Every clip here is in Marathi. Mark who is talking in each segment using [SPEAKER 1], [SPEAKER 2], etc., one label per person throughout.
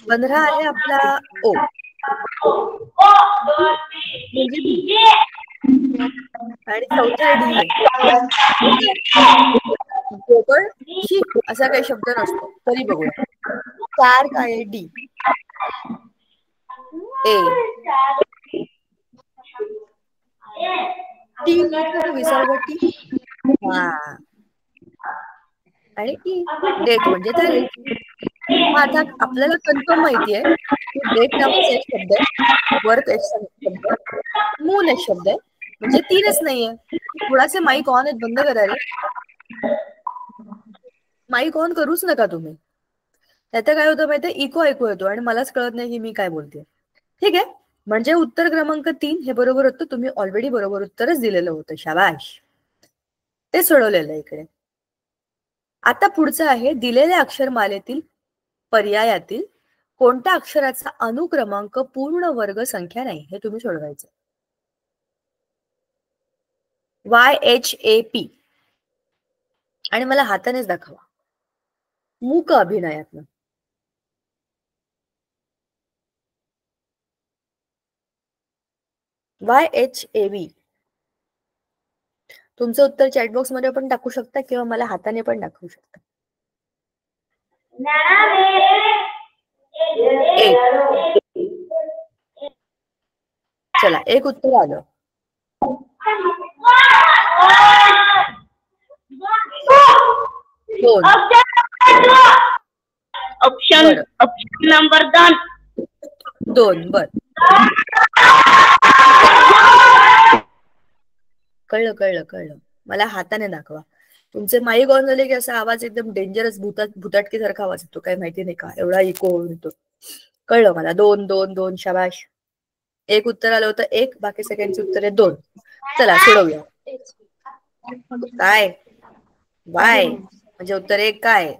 [SPEAKER 1] 15 आहे आपला ओ म्हणजे बी आणि चौथा डी आहे पण शी असा काही शब्द नसतो. तरी बघूया 4 काय आहे डी ए टी विसर्ग टी हा आणि ई डेट म्हणजे तारीख. मग आता आपल्याला कन्फर्म माहिती आहे की डेट नावाचा एक शब्द आहे, वर्क एक शब्द आहे, मून एक शब्द आहे, म्हणजे 3च नाहीये. थोडासे माईक ऑन आहेत, बंद करा रे. माईक ऑन करूच नका तुम्ही. त्याचं काय होतं माहितीये, इको ऐकू येतो आणि मलाच कळत नाही की मी काय बोलते. ठीक आहे, म्हणजे उत्तर क्रमांक 3 हे बरोबर होतं. तुम्ही ऑलरेडी बरोबर उत्तरच दिलेलं होतं. शाबाश, ते सोडवलेलं इकडे. आता पुढचं आहे दिलेल्या अक्षरमालेतील पर्यायातील कोणत्या अक्षराचा अनुक्रमांक पूर्ण वर्ग संख्या नाही हे तुम्ही सोडवायचं. YHAP आणि मला हातानेच दाखवा मूक अभिनयातनं. YHAV तुमचं उत्तर चॅटबॉक्स मध्ये पण टाकू शकता किंवा मला हाताने पण दाखवू शकता. चला एक उत्तर आलं. दोन
[SPEAKER 2] ऑप्शन नंबर
[SPEAKER 1] 2 बर कळलं. मला हाताने दाखवा. तुमचे माईक ऑन झाले की असा आवाज एकदम डेंजरस भुताटकी सारखा आवाज येतो. काही माहिती नाही का एवढा इको येतो. कळलं मला. 2 शाबाश. एक उत्तर आलं होतं 1, बाकी सगळ्यांची उत्तरे 2. चला सोडवूया. काय वाय म्हणजे उत्तर 1 काय?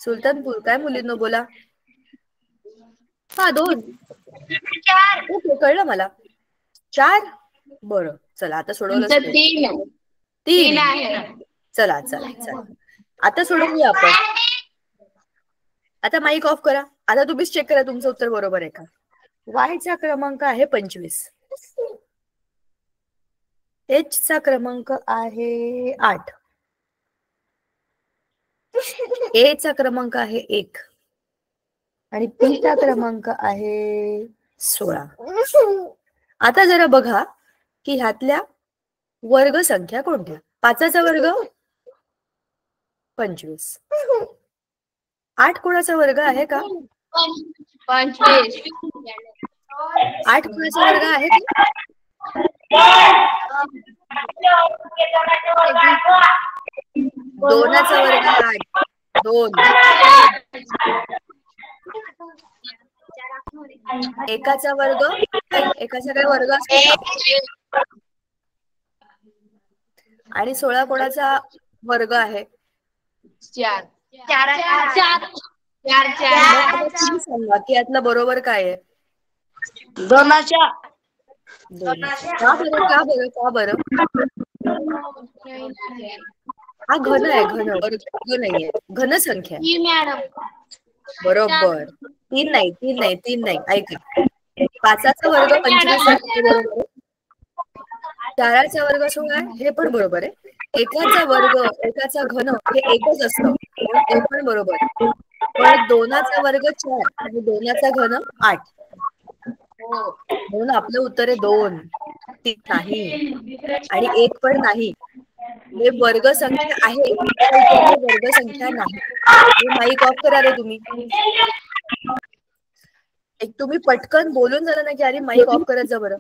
[SPEAKER 1] सुलतानपूर. काय मुलींनो बोला. हा 2. ओके कळलं मला. 4 बरं. चला आता सोडवलंच पाहिजे. 3 चला आता सोडवूया आपण. आता माईक ऑफ करा. आता तुम्हीच चेक करा तुमचं उत्तर बरोबर आहे का. वायचा क्रमांक आहे 25. एच चा क्रमांक आहे 8. ए चा क्रमांक आहे 1 आणि पी चा क्रमांक आहे 16. आता जरा बघा की ह्यातल्या वर्ग संख्या कोणत्या. 5चा वर्ग 25. 8 कोणाचा वर्ग आहे का?
[SPEAKER 2] 25.
[SPEAKER 1] 8 कोणाचा वर्ग आहे का? 2चा वर्ग 8. 2. 1चा वर्ग. एकाचा काय वर्ग असतो का? आणि 16 कोणाचा वर्ग आहे?
[SPEAKER 2] 4.
[SPEAKER 1] तुम्ही सांगा की यातलं बरोबर काय आहे?
[SPEAKER 2] 2च्या.
[SPEAKER 1] का बरं? हा घन आहे. घन वर्ग नाहीये. घन संख्या. बरोबर. 3 नाही. ऐका 5चा वर्ग 25 आहे बरोबर. 4चा वर्ग 16 आहे हे पण बरोबर आहे. 1चा वर्ग 1चा घन हे 1च असतं हे पण बरोबर आहे. पण 2चा वर्ग 4 आणि 2चा घन 8. म्हणून आपलं उत्तर आहे 2. 3 नाही आणि 1 पण नाही. हे वर्ग संख्या आहे पण वर्ग संख्या नाही. माईक ऑफ करा रे तुम्ही. एक तुम्ही पटकन बोलून झालं ना की अरे माईक ऑफ करत जा बरं.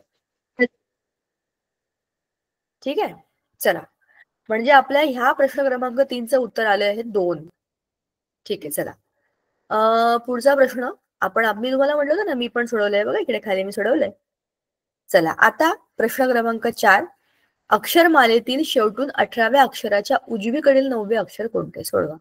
[SPEAKER 1] ठीक आहे चला. म्हणजे आपल्या ह्या प्रश्न क्रमांक 3चं उत्तर आले आहे 2. ठीक आहे चला. पुढचा प्रश्न मी तुम्हाला म्हटलं होतं ना मी पण सोडवलंय बघा इकडे खाली मी सोडवलंय. चला आता प्रश्न क्रमांक 4. अक्षरमालेतील शेवटून 18व्या अक्षराच्या उजवीकडील 9वे अक्षर कोणते सोडवा.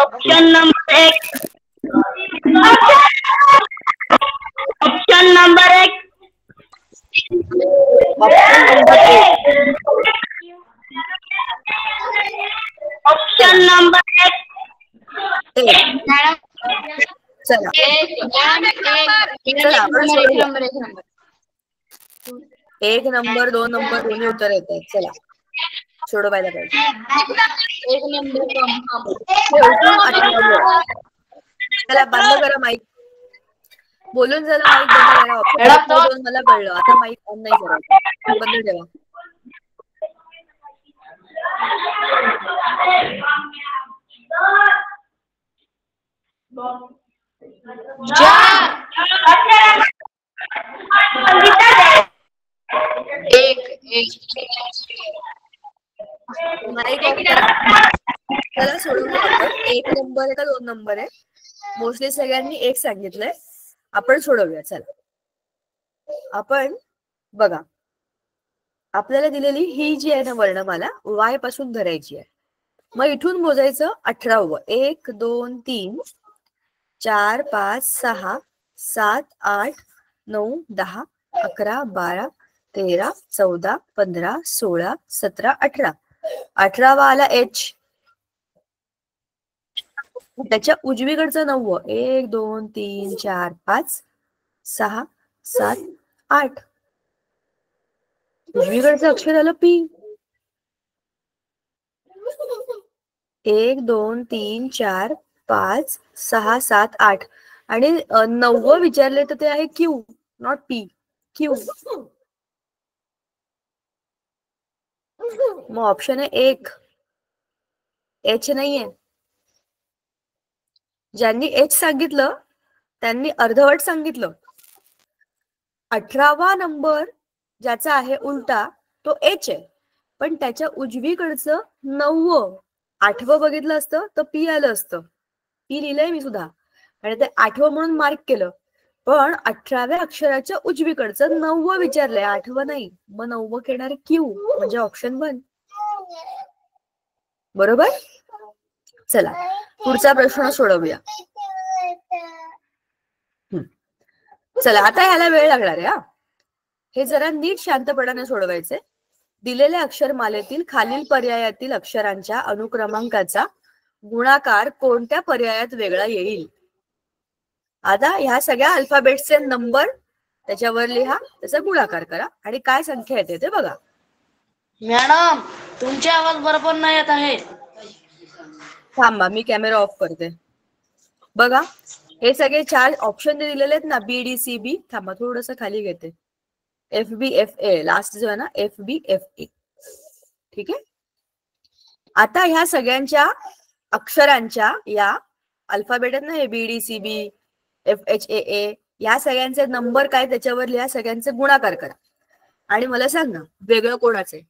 [SPEAKER 2] Option number 1. Option number 1.
[SPEAKER 1] Option number 1.
[SPEAKER 2] Option number 1.
[SPEAKER 1] चला चला आपण सोडूया. 1 नंबर 2 नंबर दोन्ही उत्तर येत आहेत. चला सोडवायला पाहिजे.
[SPEAKER 2] 1 नंबर.
[SPEAKER 1] शेवटी 18. चला बंद करा माईक. बोलून झालं माईक बंद करा. ऑप्शन 2 मला कळलं. आता माईक ऑन नाही करायचं. बंद ठेवा. माईक ऑफ करा. चला सोडूया आपण. 1 नंबर आहे का 2 नंबर आहे? मोस्टली सगळ्यांनी 1 सांगितलंय. आपण सोडवूया. चला आपण बघा, आपल्याला दिलेली ही जी आहे ना वर्णमाला वाय पासून धरायची आहे. मग इथून मोजायचं 18. 1 2 3 4 5 6 7 8 9 10 11 12 13 14 15 16 17 18. 18वा आला एच. त्याच्या उजवीकडचं 9. 1 2 3 4 5 6 7 8. उजवीकडचं अक्षर आलं पी. 1 2 3 4 5 6 7 8 आणि 9 विचारले तर ते आहे क्यू, नॉट पी. क्यू. मग ऑप्शन आहे 1. एच नाहीये. ज्यांनी एच सांगितलं त्यांनी अर्धवट सांगितलं. 18वा नंबर ज्याचा आहे उलटा तो एच आहे, पण त्याच्या उजवीकडचं 9 8वं बघितलं असतं तर पी आलं असतं. पी लिहिलंय मी सुद्धा आणि ते 8वं म्हणून मार्क केलं. पण 18व्या अक्षराच्या उजवीकडचं 9 विचारलंय, 8वं नाही. मग 9 येणार क्यू म्हणजे ऑप्शन 1. बरोबर. चला पुढचा प्रश्न सोडवूया. चला आता ह्याला वेळ लागणार आहे. हे जरा नीट शांतपणाने सोडवायचे. दिलेल्या अक्षरमालेतील खालील पर्यायातील अक्षरांच्या अनुक्रमांकाचा गुणाकार कोणत्या पर्यायात वेगळा येईल? आता ह्या सगळ्या अल्फाबेट्सचे नंबर त्याच्यावर लिहा, त्याचा गुणाकार करा आणि काय संख्या येते ते बघा.
[SPEAKER 2] मॅडम तुमचे आवाज बरोबर नाही येत आहे.
[SPEAKER 1] थांबा मी कॅमेरा ऑफ करते. बघा हे सगळे 4 ऑप्शन दिलेले आहेत ना, बी डी सी बी. थांबा थोडस खाली घेते. F B F A last जो आहे ना, एफ बी एफ ए. ठीक आहे. आता ह्या सगळ्यांच्या अक्षरांच्या या अल्फाबेट आहेत ना, हे B D C B F H A A, या सगळ्यांचे नंबर काय त्याच्यावर लिहा, सगळ्यांचे गुणाकार करा आणि मला सांग ना वेगळं कोणाचे.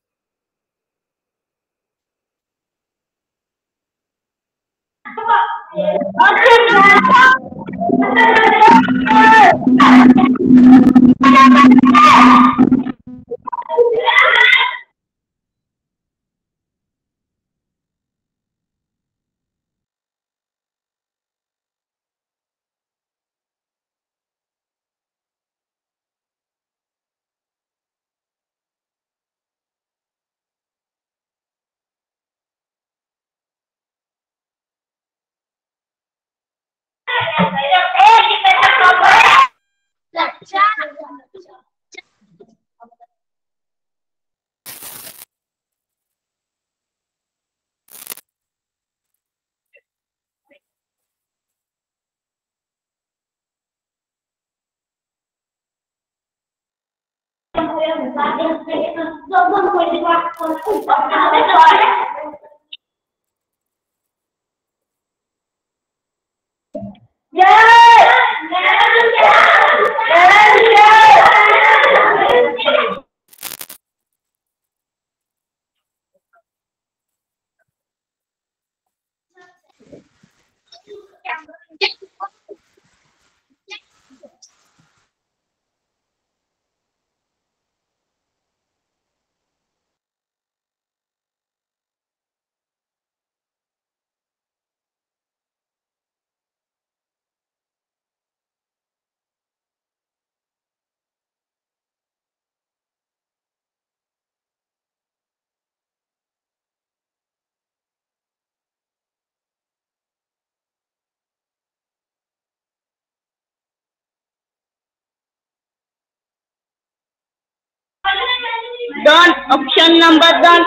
[SPEAKER 2] 2 ऑप्शन नंबर 2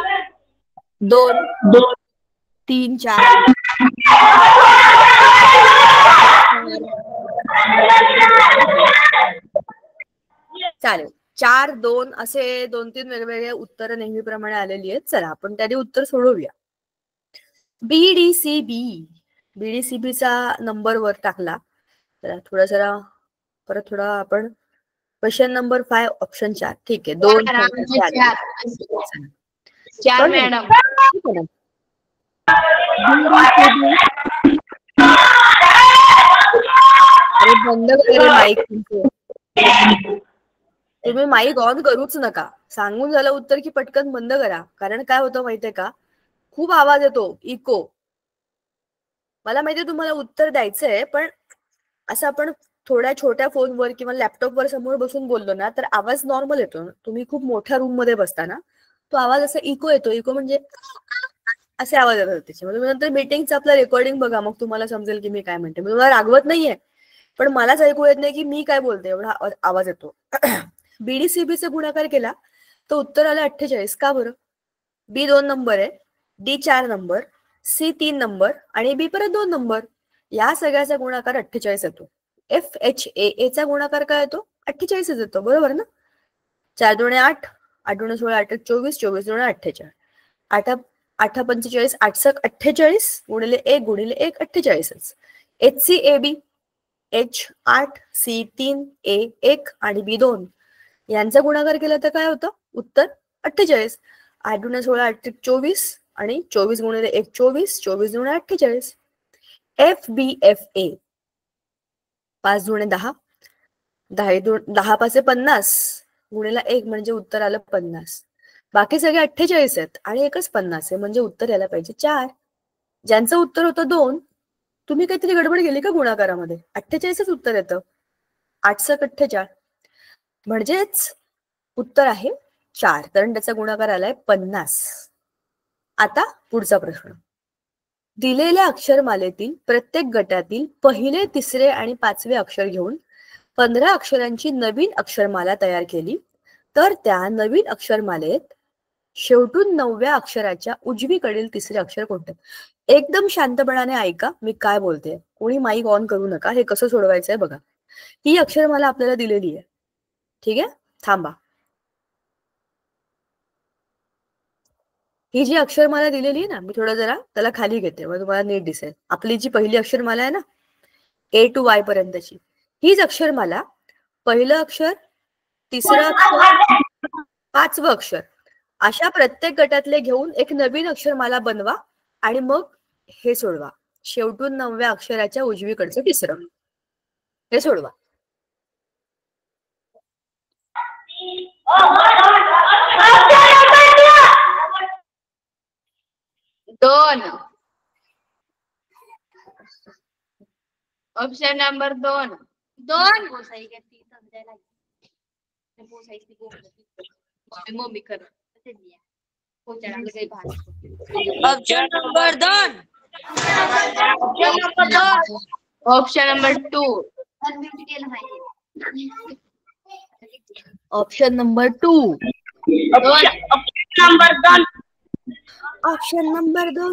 [SPEAKER 1] 2 3 4 चालेल 4 2 असे 2-3 वेगवेगळे उत्तर नेहमीप्रमाणे आलेली आहेत. चला आपण त्याने उत्तर सोडवूया. बीडीसीबी चा नंबर वर टाकला. तर जरा परत थोडा आपण क्वेश्चन नंबर 5 ऑप्शन 4. ठीक आहे 2
[SPEAKER 2] 4 मॅडम.
[SPEAKER 1] बंद करा माईक. तुम्ही माईक ऑन करूच नका. सांगून झालं उत्तर की पटकन बंद करा. कारण काय होतं माहितीये का, खूप आवाज येतो, इको. मला माहितीये तुम्हाला उत्तर द्यायचंय, पण असं आपण थोड्या छोट्या फोनवर किंवा लॅपटॉपवर समोर बसून बोललो ना तर आवाज नॉर्मल येतो. तुम्ही खूप मोठ्या रूम मध्ये बसता ना, तो आवाज असा इको येतो. इको म्हणजे असे आवाज येतात त्याच्यामध्ये. नंतर मीटिंगचं आपलं रेकॉर्डिंग बघा, मग तुम्हाला समजेल की मी काय म्हणते. मी तुम्हाला रागवत नाहीये, पण मलाच ऐकू येत नाही की मी काय बोलते, एवढा आवाज येतो. बीडीसीबीचा गुणाकार केला तर उत्तर आलं 48. का बरं? बी 2 नंबर आहे, डी 4 नंबर, सी 3 नंबर आणि बी परत 2 नंबर. या सगळ्याचा गुणाकार 48 येतो. FHAA चा गुणाकार काय येतो? 48 येतो. बरोबर ना? 4 दुणे 8, 8 दुणे 16, 8 24, 24 दुणे 48, 8 8 45, 8 7 48 गुणिले 1 गुणिले 1 48. HCAB H8 C3 A1 आणि B2 यांचा गुणाकार केला तर काय होतं? उत्तर 48. 8 दुणे 16, 8 24 आणि 24 गुणिले 1 24, 24 दुणे 48. FBFA 5 दुणे 10, 10 पाचे 50 गुणिला 1 म्हणजे उत्तर आलं 50. बाकी सगळे 48 आहेत आणि एकच 50 आहे, म्हणजे उत्तर यायला पाहिजे 4. ज्यांचं उत्तर होतं 2, तुम्ही काहीतरी गडबड केली का गुणाकारामध्ये? 48च उत्तर येतं. 8 7 48 म्हणजेच उत्तर आहे 4, कारण त्याचा गुणाकार आलाय 50. आता पुढचा प्रश्न. दिलेल्या अक्षरमालेतील प्रत्येक गटातील पहिले, तिसरे आणि 5वे अक्षर घेऊन 15 अक्षरांची नवीन अक्षरमाला तयार केली तर त्या नवीन अक्षरमालेत शेवटून 9व्या अक्षराच्या उजवीकडील तिसरे अक्षर कोणते? एकदम शांतपणाने ऐका मी काय बोलते. कोणी माईक ऑन करू नका. हे कसं सोडवायचंय बघा. ही अक्षरमाला आपल्याला दिलेली आहे. ठीक आहे, थांबा. ही जी अक्षरमाला दिलेली आहे ना, मी थोडं जरा त्याला खाली घेते मग तुम्हाला नीट दिसेल. आपली जी पहिली अक्षरमाला आहे ना, A to Y पर्यंतची, हीच अक्षरमाला पहिलं अक्षर, तिसरं अक्षर, 5वं अक्षर अशा प्रत्येक गटातले घेऊन एक नवीन अक्षरमाला बनवा आणि मग हे सोडवा. शेवटून 9व्या अक्षराच्या उजवीकडचं तिसरं हे सोडवा.
[SPEAKER 2] दोन. Option number 2. 2 मम्मी कर. Option number 2. Option number 2.
[SPEAKER 1] Option number 2. Option number 2.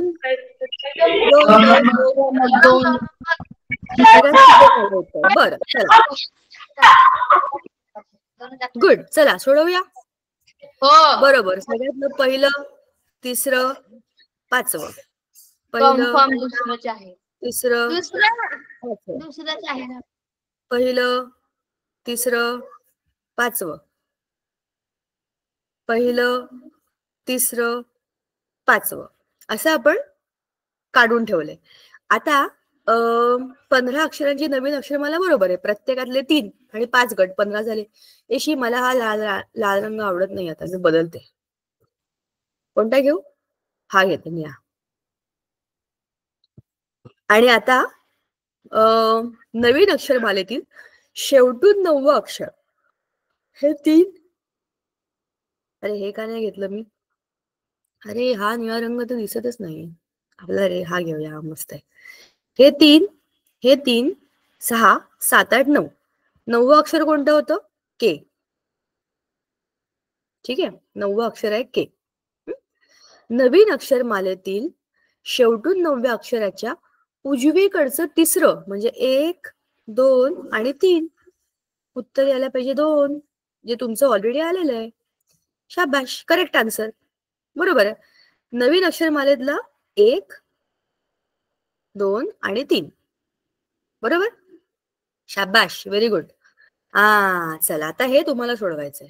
[SPEAKER 1] बरं चला, गुड. चला सोडवूया.
[SPEAKER 2] हो
[SPEAKER 1] बरोबर. सगळ्यात पहिलं, तिसरं, 5वं. पहिलं,
[SPEAKER 2] दुसरंच आहे.
[SPEAKER 1] तिसरं,
[SPEAKER 2] दुसरंच आहे ना.
[SPEAKER 1] पहिलं, तिसरं, 5वं. पहिलं, तिसरं, 5वं असं आपण काढून ठेवलंय. आता 15 अक्षरांची नवीन अक्षरमाला बरोबर आहे. प्रत्येकातले 3 आणि 5 गट 15 झाले. एशी मला हा लाल रंग आवडत नाही. आता मी बदलते. कोणता घेऊ? हा घेते मी. आणि आता नवीन अक्षरमालेतील शेवटून 9वं अक्षर हे 3. अरे हे का नाही घेतलं मी? अरे हा निळा रंग तर दिसतच नाही आपला. रे हा घेऊया, हा मस्त आहे. हे 3 6 7 8 9. 9वं अक्षर कोणतं होतं? के. ठीक आहे, 9वं अक्षर आहे के. नवीन अक्षरमालेतील शेवटून 9व्या अक्षराच्या उजवीकडचं तिसरं म्हणजे 1, 2 आणि 3. उत्तर यायला पाहिजे 2, जे तुमचं ऑलरेडी आलेलं आहे. शाबाश, करेक्ट आन्सर. बरोबर आहे. नवीन अक्षरमालेतला 1, 2 आणि 3. बरोबर. शाबाश, व्हेरी गुड. चला आता हे तुम्हाला सोडवायचंय.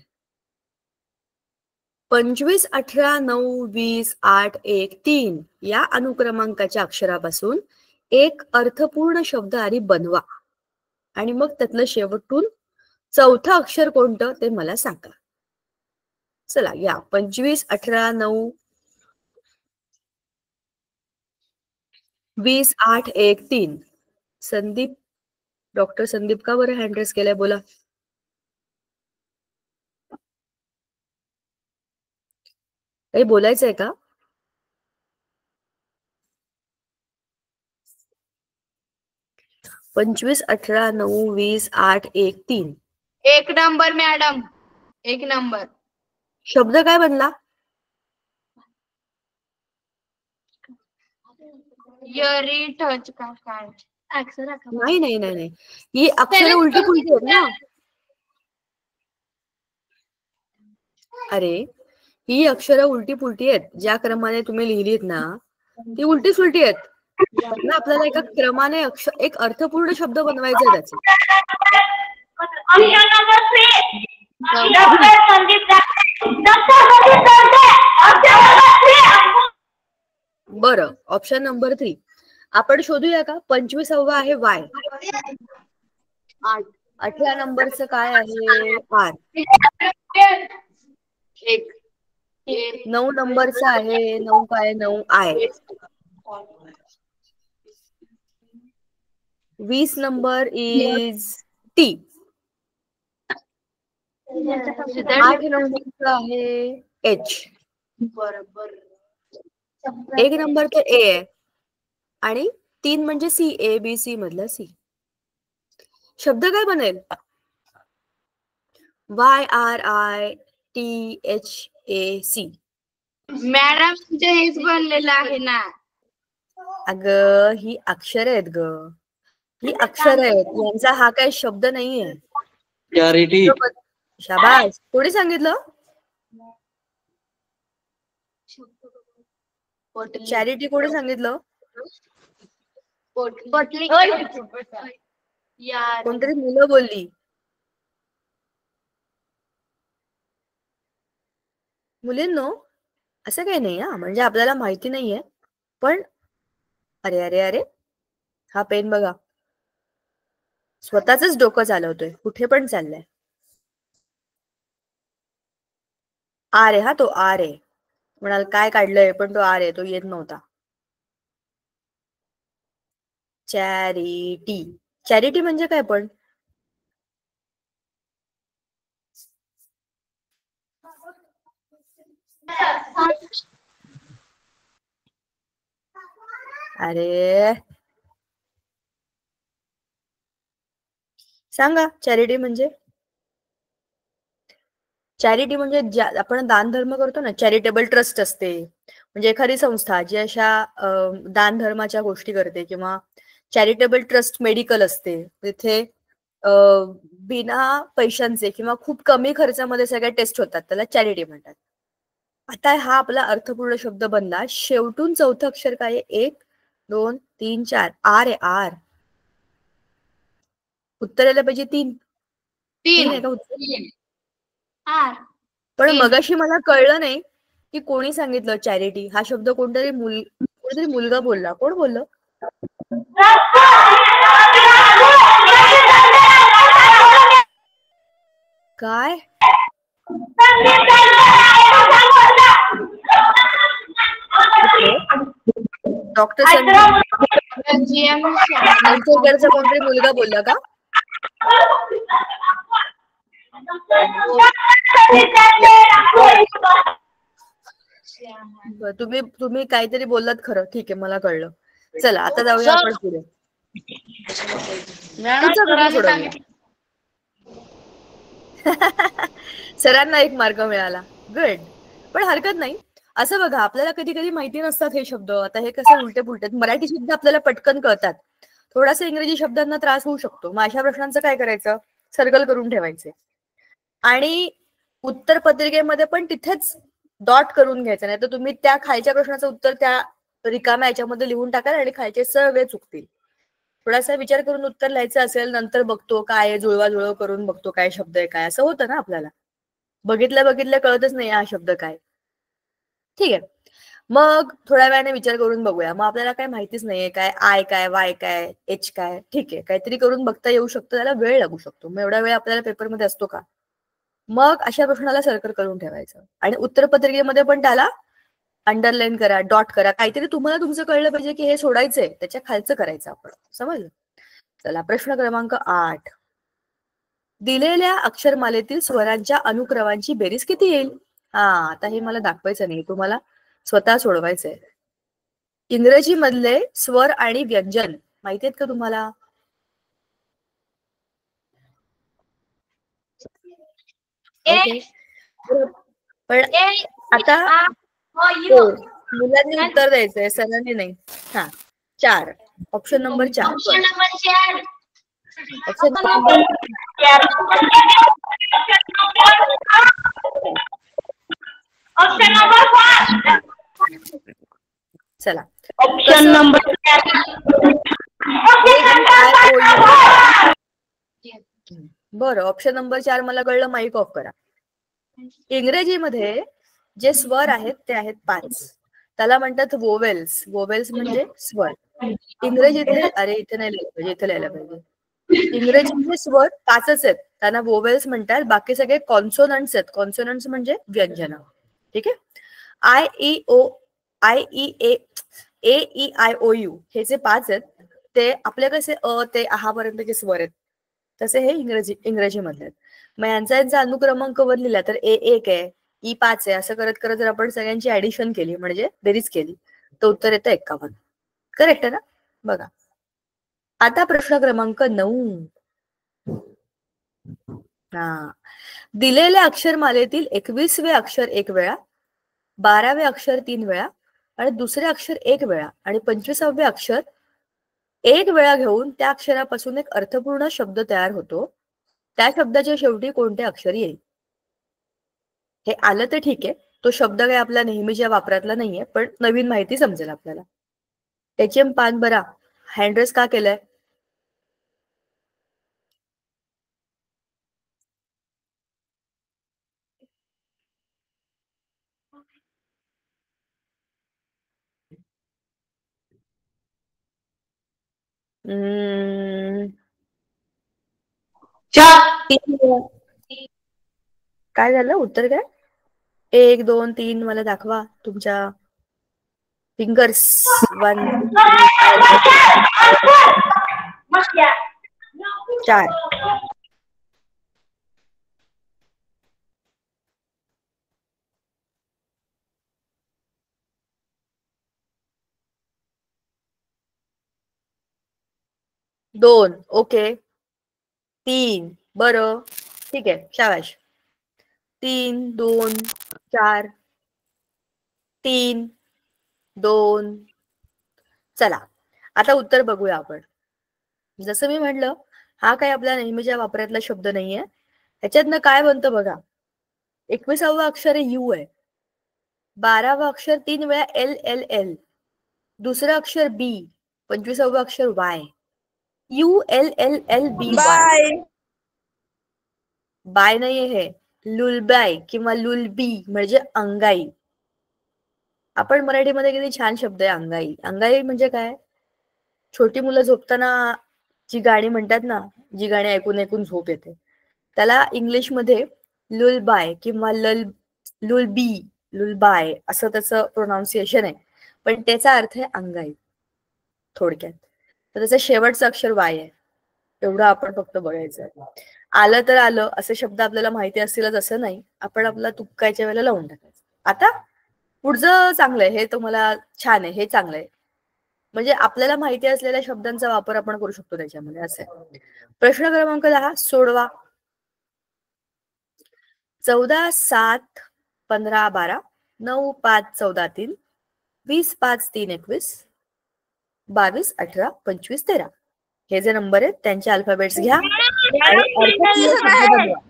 [SPEAKER 1] 25, 18, 9, 20, 8, 1, 3 या अनुक्रमांकाच्या अक्षरापासून एक अर्थपूर्ण शब्द आधी बनवा आणि मग त्यातलं शेवटून चौथं अक्षर कोणतं ते मला सांगा. चला या 25, 18, 9, 20, 8, 1, 3. संदीप, डॉक्टर संदीप का बरं हँड रेस केलाय? बोला. काही बोलायचंय का? पंचवीस, 18, 9, 20, 8, 1, 3.
[SPEAKER 2] 1 नंबर मॅडम, 1 नंबर.
[SPEAKER 1] शब्द काय बनला?
[SPEAKER 2] यरी टच का काय?
[SPEAKER 1] नाही नाही नाही नाही, ही अक्षर उलटी पुलटी आहेत ना. अरे ही अक्षरं उलटी पुलटी आहेत. ज्या क्रमाने तुम्ही लिहिलीत ना ती उलटी सुलटी आहेत. आपल्याला एका क्रमाने एक अर्थपूर्ण शब्द बनवायचा आहे त्याचा. बरं, ऑप्शन नंबर 3 आपण शोधूया का? 25वा आहे वाय. 18 नंबरचं काय आहे? आर. 9 नंबरचं आहे 9 काय? 9 आय. 20 number is T. 8 नंबरचं आहे एच.
[SPEAKER 2] बरोबर.
[SPEAKER 1] 1 नंबरचं ए आहे आणि 3 म्हणजे सी. ए बी सी मधला सी. शब्द काय बनेल? Y R I T H A C.
[SPEAKER 2] Madam हेच बनलेलं आहे ना.
[SPEAKER 1] अगं ही अक्षर आहेत ग, ही अक्षर आहेत. यांचा हा काही शब्द नाहीये.
[SPEAKER 3] चॅरिटी.
[SPEAKER 1] शाबास. कोणी सांगितलं? चॅरिटी कोणी सांगितलं? कोणतरी मुलं बोलली. मुलींनो असं काही नाही हा, म्हणजे आपल्याला माहिती नाहीये पण अरे अरे अरे हा पेन बघा, स्वतःच डोकं चालवतोय, कुठे पण चाललाय. आर आहे हा, तो आर आहे. म्हणाल काय काढलंय, पण तो आर आहे, तो येत नव्हता. चॅरिटी. चॅरिटी म्हणजे काय पण? अरे सांगा चॅरिटी म्हणजे? चॅरिटी म्हणजे आपण दान धर्म करतो ना, चॅरिटेबल ट्रस्ट असते. म्हणजे एखादी संस्था जी अशा दान धर्माच्या गोष्टी करते, किंवा चॅरिटेबल ट्रस्ट मेडिकल असते, तिथे बिना पैशांचे किंवा खूप कमी खर्चामध्ये सगळ्या टेस्ट होतात, त्याला चॅरिटी म्हणतात. आता हा आपला अर्थपूर्ण शब्द बनला. शेवटून चौथं अक्षर काय आहे? 1, 2, 3, 4. आर आहे आर. उत्तर यायला पाहिजे 3. 3 आहे का उत्तर? पण मगाशी मला कळलं नाही की कोणी सांगितलं चॅरिटी हा शब्द. कोणतरी मुलगा बोलला. कोण बोललं? काय? डॉक्टर संदीपचा कोणतरी मुलगा बोलला का? तुम्ही काहीतरी बोललात खरं. ठीक आहे, मला कळलं. चला आता जाऊया आपण पुढे. सरांना 1 मार्क मिळाला. गुड. पण हरकत नाही. असं बघा, आपल्याला कधी कधी माहिती नसतात हे शब्द. आता हे कसे उलटे पुलटे मराठी शब्द आपल्याला पटकन कळतात, थोडासा इंग्रजी शब्दांना त्रास होऊ शकतो. मग अशा प्रश्नांचं काय करायचं, सर्कल करून ठेवायचे आणि उत्तर पत्रिकेमध्ये पण तिथेच डॉट करून घ्यायचं. नाही तर तुम्ही त्या खालच्या प्रश्नाचं उत्तर त्या रिकाम्या याच्यामध्ये लिहून टाकाल आणि खालचे सगळे चुकतील. थोडासा विचार करून उत्तर लिहायचं असेल, नंतर बघतो काय जुळवाजुळव करून बघतो काय शब्द आहे काय, असं होतं ना आपल्याला. बघितल्या कळतच नाही हा शब्द काय. ठीक आहे, मग थोड्या वेळाने विचार करून बघूया. मग आपल्याला काय माहितीच नाहीये काय आय काय वाय काय एच काय. ठीक आहे, काहीतरी करून बघता येऊ शकतं, त्याला वेळ लागू शकतो. मग एवढा वेळ आपल्याला पेपरमध्ये असतो का? मग अशा प्रश्नाला सर्कल करून ठेवायचं आणि उत्तरपत्रिकेमध्ये पण त्याला अंडरलाईन करा, डॉट करा. काहीतरी तुम्हाला तुमचं कळलं पाहिजे की हे सोडायचंय, त्याच्या खालचं करायचं आपण. समजलं? चला, प्रश्न क्रमांक 8. दिलेल्या अक्षरमालेतील स्वरांच्या अनुक्रमांची बेरीज किती येईल? आता हे मला दाखवायचं नाही, तुम्हाला स्वतः सोडवायचंय. इंग्रजी मधले स्वर आणि व्यंजन माहिती आहेत का तुम्हाला? ओके, पण आता मुलांनी उत्तर द्यायचंय, सरांनी नाही. 4. Option number 4. Option number 4. चला,
[SPEAKER 2] ऑप्शन नंबर 4.
[SPEAKER 1] बरं, ऑप्शन नंबर 4 मला कळलं. माईक ऑफ करा. इंग्रजीमध्ये जे स्वर आहेत ते आहेत 5. त्याला म्हणतात वोवेल्स. वोवेल्स म्हणजे स्वर. इंग्रजीतले, अरे इथे नाही लिहिलं पाहिजे, इथे लिहायला पाहिजे. इंग्रजीतले स्वर 5च आहेत, त्यांना वोवेल्स म्हणतात. बाकी सगळे कॉन्सोनंट्स आहेत. कॉन्सोनंट्स म्हणजे व्यंजन. ठीक आहे. I E O I E A A E I O U हे जे 5 आहेत ते आपल्या कसे अ ते आहा पर्यंतचे स्वर आहेत, तसे हे इंग्रजी मधले आहेत. मग यांचा अनुक्रमांक वर लिहिला तर ए 1 आहे, ई 5 आहे, असं करत करत जर आपण सगळ्यांची ऍडिशन केली म्हणजे बेरीज केली तर उत्तर येतं 51. करेक्ट आहे ना? बघा, आता प्रश्न क्रमांक 9. दिलेल्या अक्षरमालेतील 21वे अक्षर 1 वेळा, 12वे अक्षर 3 वेळा आणि दुसरे अक्षर 1 वेळा आणि 25वे अक्षर 1 वेळा घेऊन त्या अक्षरापासून एक अर्थपूर्ण शब्द तयार होतो. त्या शब्दाच्या शेवटी कोणते अक्षर येईल? हे आलं तर ठीक आहे, तो शब्द काही आपल्या नेहमीच्या वापरातला नाहीये, पण नवीन माहिती समजेल आपल्याला. HM पान बरा हँडरेस का केलंय? काय झालं? उत्तर काय? 1 2 3 मला दाखवा तुमच्या फिंगर्स. 1 4. दोन. ओके. 3. बरं, ठीक आहे, शाबाश. 3 2 4 3 2. चला, आता उत्तर बघूया आपण. जसं मी म्हटलं, हा काही आपल्या नेहमीच्या वापरातला शब्द नाहीये. ह्याच्यातनं काय बनतं बघा. 21वा अक्षर यू आहे, 12वा अक्षर 3 वेळा एल एल एल, दुसरं अक्षर बी, 25वा अक्षर Y. U L L L B Y. By नाहीये हे, लुलबाय किंवा लुलबी म्हणजे अंगाई. आपण मराठीमध्ये किती छान शब्द आहे अंगाई. अंगाई म्हणजे काय? छोटी मुलं झोपताना जी गाणी म्हणतात ना, जी गाणी ऐकून ऐकून झोप येते, त्याला इंग्लिशमध्ये लुलबाय किंवा लुलबी, लुलबाय असं त्याचं प्रोनाऊन्सिएशन आहे, पण त्याचा अर्थ आहे अंगाई थोडक्यात. तर त्याचं शेवटचं अक्षर वाय आहे. एवढं आपण फक्त बघायचं. आलं तर आलं, असे शब्द आपल्याला माहिती असतीलच असं नाही, आपण आपला तुपकायच्या वेळेला लावून टाकायचं. आता पुढचं चांगलंय, हे तुम्हाला छान आहे, हे चांगलंय. म्हणजे आपल्याला माहिती असलेल्या शब्दांचा वापर आपण करू शकतो त्याच्यामध्ये. असं आहे. प्रश्न क्रमांक 10 सोडवा. 14 7 15 12, 9 5 14 3, 20 5 3 21, 22 18 25 13. हे जे नंबर आहेत त्यांचे अल्फाबेट्स घ्या आणि अर्थपूर्ण शब्द बनवा.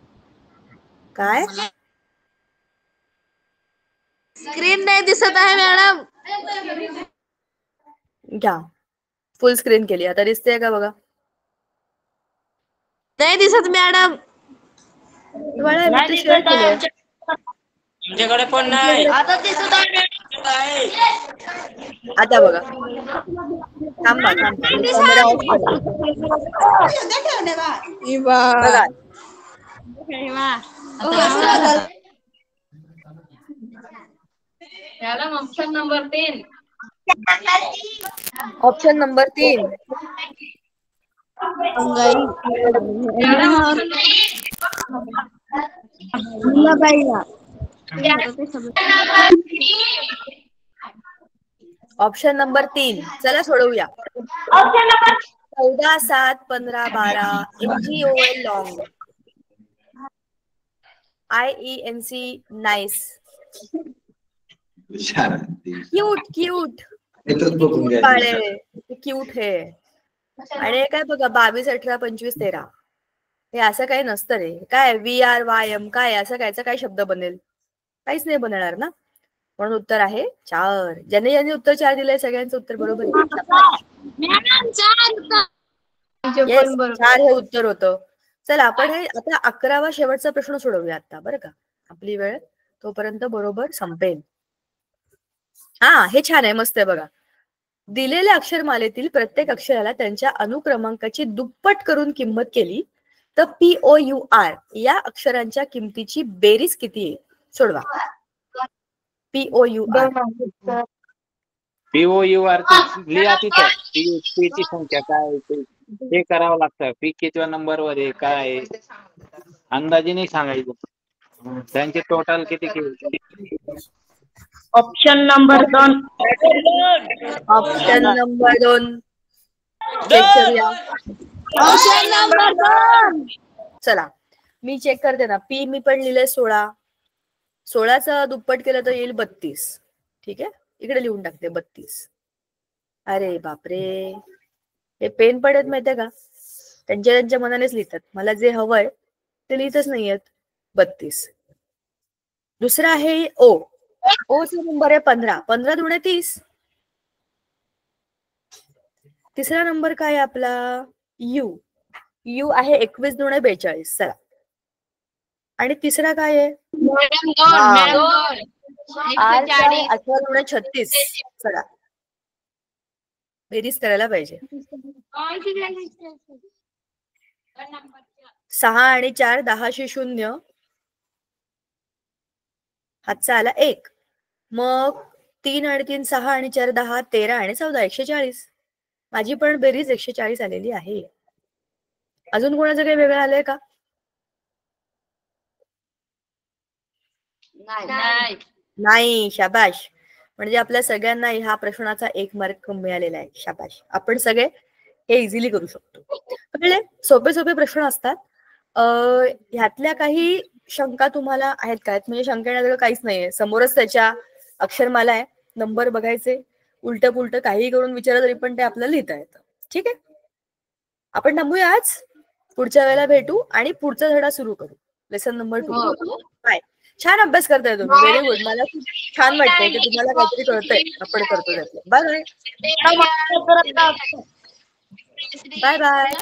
[SPEAKER 1] काय
[SPEAKER 2] स्क्रीन नाही दिसत आहे मॅडम.
[SPEAKER 1] घ्या, फुल स्क्रीन केली. आता दिसते का बघा?
[SPEAKER 2] नाही दिसत मॅडम.
[SPEAKER 1] तुम्हाला मी ते शेअर केलंय.
[SPEAKER 3] आमच्याकडे पण नाही.
[SPEAKER 2] आता दिसत आहे
[SPEAKER 1] आता बघा. थांबा कॅमेरा ऑफ करा. बघा
[SPEAKER 4] madam option number 3.
[SPEAKER 1] Option number 3. Option number 3. चला सोडवूया. 14 7 15 12, NGOL long, IENC nice, cute cute हे. आणि हे काय बघा 22 18 25 13. हे असं काही नसतं रे. काय VRYM काय असं काय शब्द बनेल? काहीच नाही बनणार ना. म्हणून उत्तर आहे 4. ज्यांनी उत्तर 4 दिलंय सगळ्यांचं उत्तर बरोबर आहे. 4 हे उत्तर होतं. चला आपण हे आता 11वा शेवटचा प्रश्न सोडवूया आता, बरं का? आपली वेळ तोपर्यंत बरोबर संपेल. हा, हे छान आहे, मस्त आहे बघा. दिलेल्या अक्षरमालेतील प्रत्येक अक्षराला त्यांच्या अनुक्रमांकाची दुप्पट करून किंमत केली तर POUR या अक्षरांच्या किमतीची बेरीज किती आहे? सोडवा. POUR
[SPEAKER 3] लिहा तिथं. पीची संख्या काय ते करावं लागतं. पी कितव्या नंबरवर आहे काय आहे अंदाजे नाही सांगायचं. त्यांचे टोटल किती
[SPEAKER 2] option number 2.
[SPEAKER 1] Option number 2 check करूया.
[SPEAKER 2] Option number 2.
[SPEAKER 1] चला मी चेक करते ना. पी मी पण लिहिलंय 16. 16चा दुप्पट केलं तर येईल 32. ठीक आहे, इकडे लिहून टाकते 32. अरे बापरे, हे पेन पडत माहितीये का? त्यांच्या मनानेच लिहितात. मला जे हवंय ते लिहितच नाहीयेत. 32. दुसरा आहे ओ. चा नंबर आहे 15. 15 दुणे 30. तिसरा नंबर काय आहे आपला? यू आहे 21 दुणे 42. चला, आणि तिसरा काय आहे? 18 दुणे 36. चला, बेरीज करायला पाहिजे. 6 आणि 4 10शी 0. हातचा आला 1. मग 3 आणि 3 6 आणि 4 10 13 आणि 14 140. माझी पण बेरीज 140 आलेली आहे. अजून कोणाचं काही वेगळं आलंय का? नाही. शाबाश. म्हणजे आपल्या सगळ्यांना ह्या प्रश्नाचा 1 मार्क मिळालेला आहे. शाबाश. आपण सगळे हे इझिली करू शकतो. म्हणजे सोपे प्रश्न असतात. ह्यातल्या काही शंका तुम्हाला आहेत काय? म्हणजे शंका येण्याजोगं काहीच नाहीये. समोरच त्याच्या अक्षरमाला आहे. नंबर बघायचे, उलट पुलट काही करून विचारलं तरी पण ते आपल्याला लिहिता येतं. ठीक आहे, आपण थांबूया आज. पुढच्या वेळेला भेटू आणि पुढचा धडा सुरू करू. Lesson number 2. बाय. छान अभ्यास करताय तुम्ही. Very good. मला खूप छान वाटतंय की तुम्हाला काहीतरी कळतंय आपण करतो त्यातलं. Bye bye bye bye.